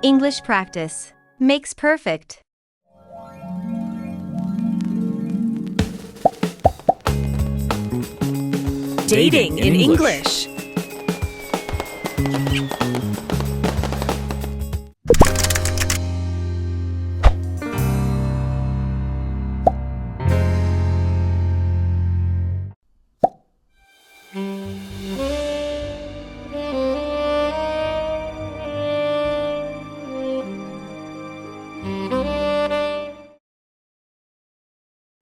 English practice makes perfect. Dating in English.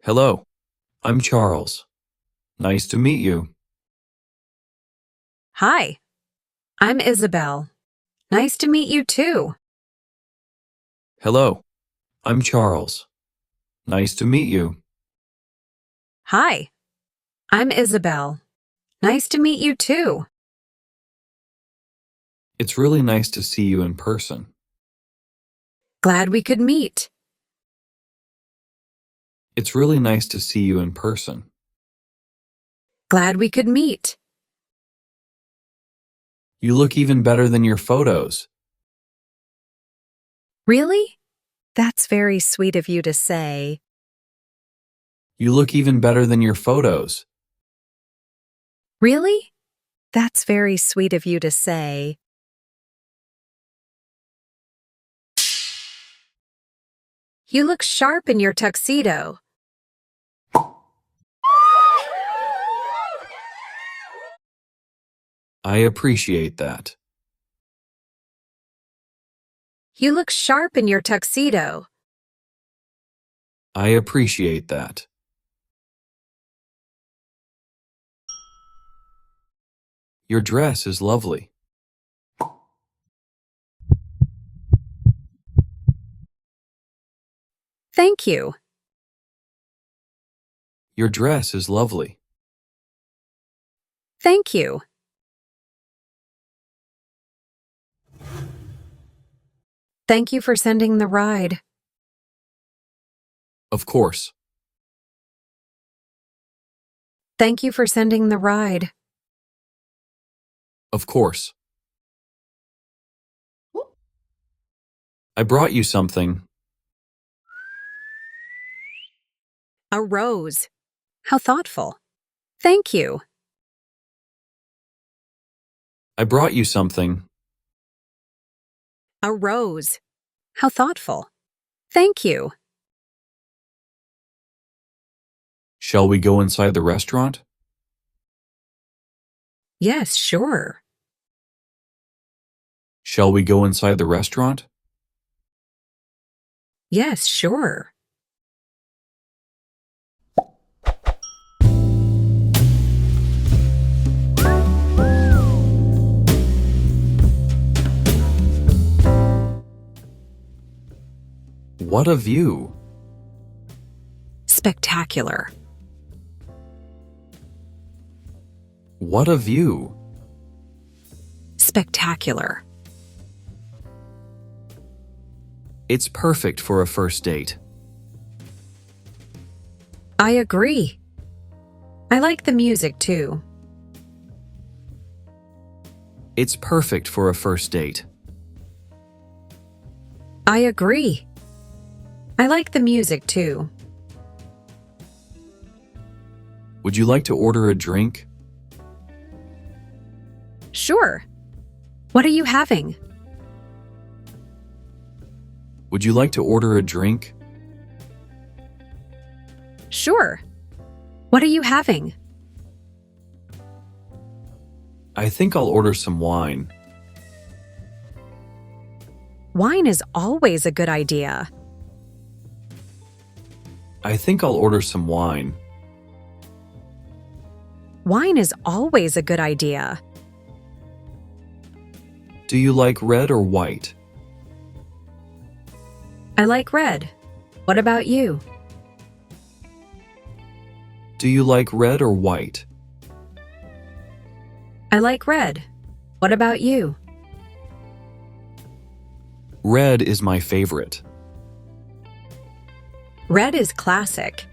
Hello, I'm Charles. Nice to meet you. Hi, I'm Isabel. Nice to meet you too. Hello, I'm Charles. Nice to meet you. Hi, I'm Isabel. Nice to meet you too. It's really nice to see you in person. Glad we could meet. It's really nice to see you in person. Glad we could meet. You look even better than your photos. Really? That's very sweet of you to say. You look even better than your photos. Really? That's very sweet of you to say. You look sharp in your tuxedo. I appreciate that. You look sharp in your tuxedo. I appreciate that. Your dress is lovely. Thank you. Your dress is lovely. Thank you. Thank you for sending the ride. Of course. Thank you for sending the ride. Of course. I brought you something. A rose. How thoughtful. Thank you. I brought you something. A rose. How thoughtful. Thank you. Shall we go inside the restaurant? Yes, sure. Shall we go inside the restaurant? Yes, sure. What a view! Spectacular. What a view! Spectacular. It's perfect for a first date. I agree. I like the music too. It's perfect for a first date. I agree. I like the music too. Would you like to order a drink? Sure. What are you having? Would you like to order a drink? Sure. What are you having? I think I'll order some wine. Wine is always a good idea. I think I'll order some wine. Wine is always a good idea. Do you like red or white? I like red. What about you? Do you like red or white? I like red. What about you? Red is my favorite. Red is classic.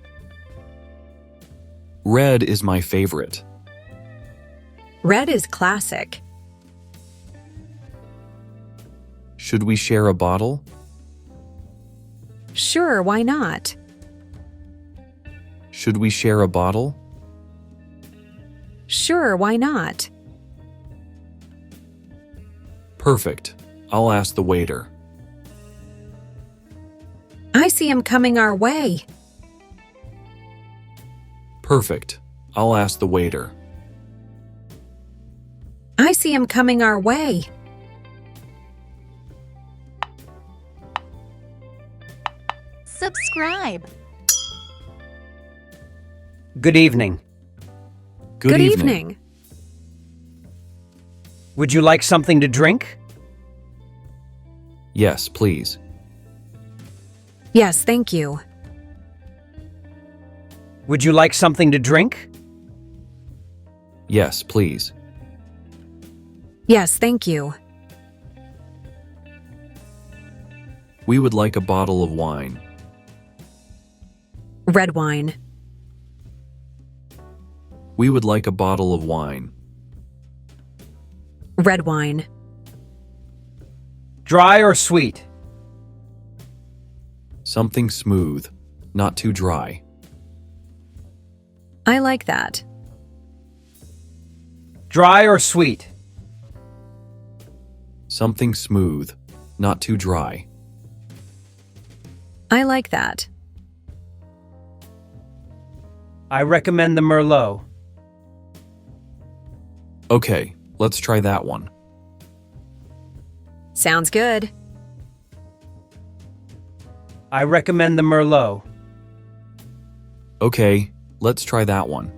Red is my favorite. Red is classic. Should we share a bottle? Sure, why not? Should we share a bottle? Sure, why not? Perfect. I'll ask the waiter. I see him coming our way. Perfect. I'll ask the waiter. I see him coming our way. Subscribe. Good evening. Good evening. Would you like something to drink? Yes, please. Yes, thank you. Would you like something to drink? Yes, please. Yes, thank you. We would like a bottle of wine. Red wine. We would like a bottle of wine. Red wine. Dry or sweet? Something smooth, not too dry. I like that. Dry or sweet? Something smooth, not too dry. I like that. I recommend the Merlot. Okay, let's try that one. Sounds good. I recommend the Merlot. Okay, let's try that one.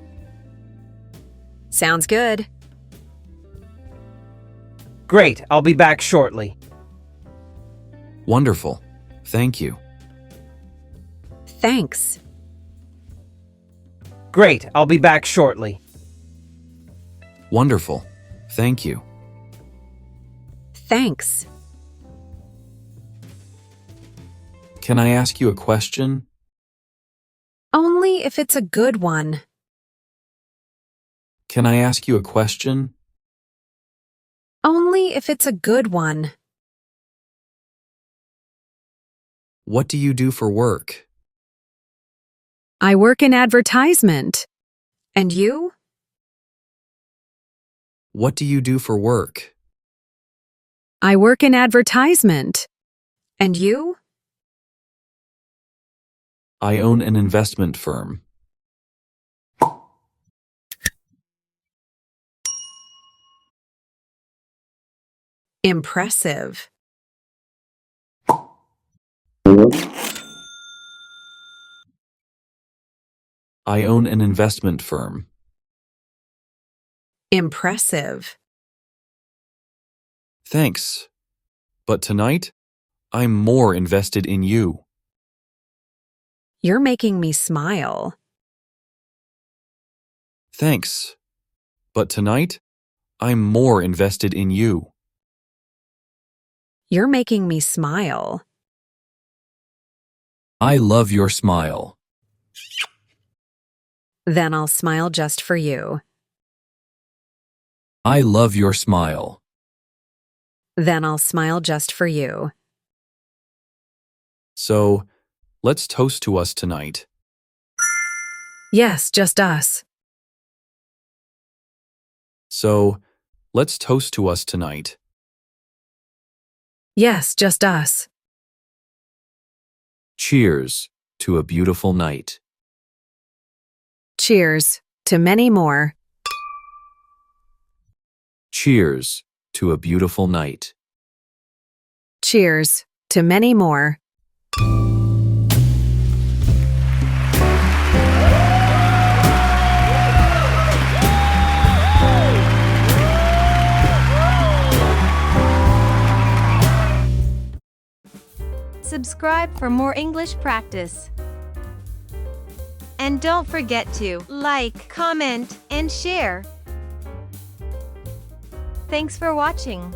Sounds good. Great, I'll be back shortly. Wonderful. Thank you. Thanks. Great, I'll be back shortly. Wonderful. Thank you. Thanks. Can I ask you a question? Only if it's a good one. Can I ask you a question? Only if it's a good one. What do you do for work? I work in advertisement. And you? What do you do for work? I work in advertisement. And you? I own an investment firm. Impressive. I own an investment firm. Impressive. Thanks. But tonight, I'm more invested in you. You're making me smile. Thanks. But tonight, I'm more invested in you. You're making me smile. I love your smile. Then I'll smile just for you. I love your smile. Then I'll smile just for you. So, let's toast to us tonight. Yes, just us. So, let's toast to us tonight. Yes, just us. Cheers to a beautiful night. Cheers to many more. Cheers to a beautiful night. Cheers to many more. Subscribe for more English practice. And don't forget to like, comment, and share. Thanks for watching.